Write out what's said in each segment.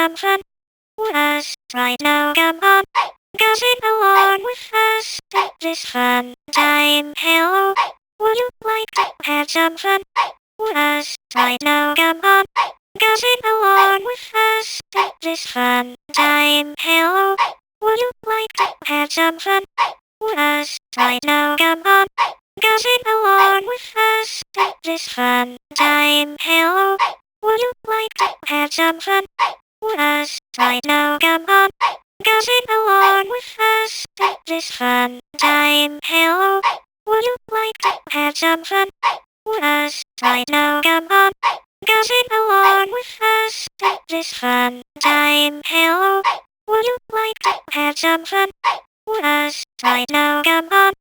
some fun with us right now, come on. Gossip along with us at this fun time. Hello, would you like to have some fun with us right now, come on. Gossip along with us at this fun time. Hello, would you like to have some fun with us right now, come on. Gossip along with us at this fun time. Hello, would you like to have some fun with us right now, come on. Gossip along with us at this fun time. Hello, would you like to have some fun with us right now, come on. Gossip along with us at this fun time. Hello, would you like to have some fun with us right now, come on.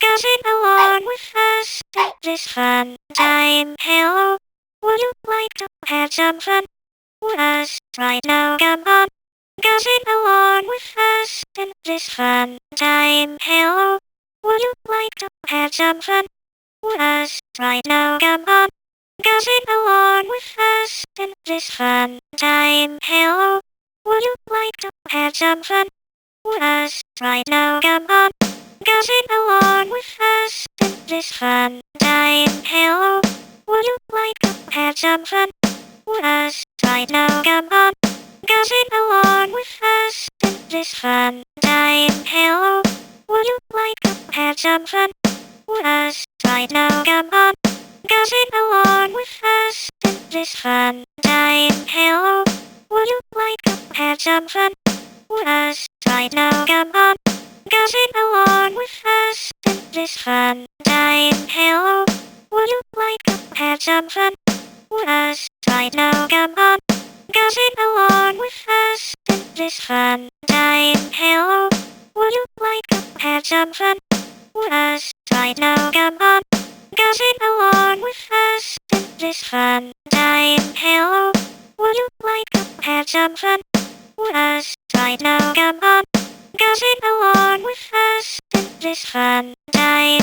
Gossip along with us at this fun time. Hello, would you like to have some fun with us right now, come on. Gossip along with us at this fun time. Hello, would you like to have some fun with us right now, come on. Gossip along with us at this fun time. Hello, would you like to have some fun with us right now, come on. Gossip along with us at this fun time. Hello, would you like to have some fun with us right now, come on. Gossip along with us at this fun time. Hello, would you like to have some fun with us right now, come on. Gossip along with us at this fun time. Hello, would you like to have some fun with us right now, come on. Gossip along with us at this fun time. Hello, would you like to have some fun with us right now, come on. Gossip along with us at this fun time. Hello, would you like to have some fun with us right now, come on. Gossip along with us at this fun time. Hello, would you like to have some fun with us right now, come on. Gossip along with us at this fun time.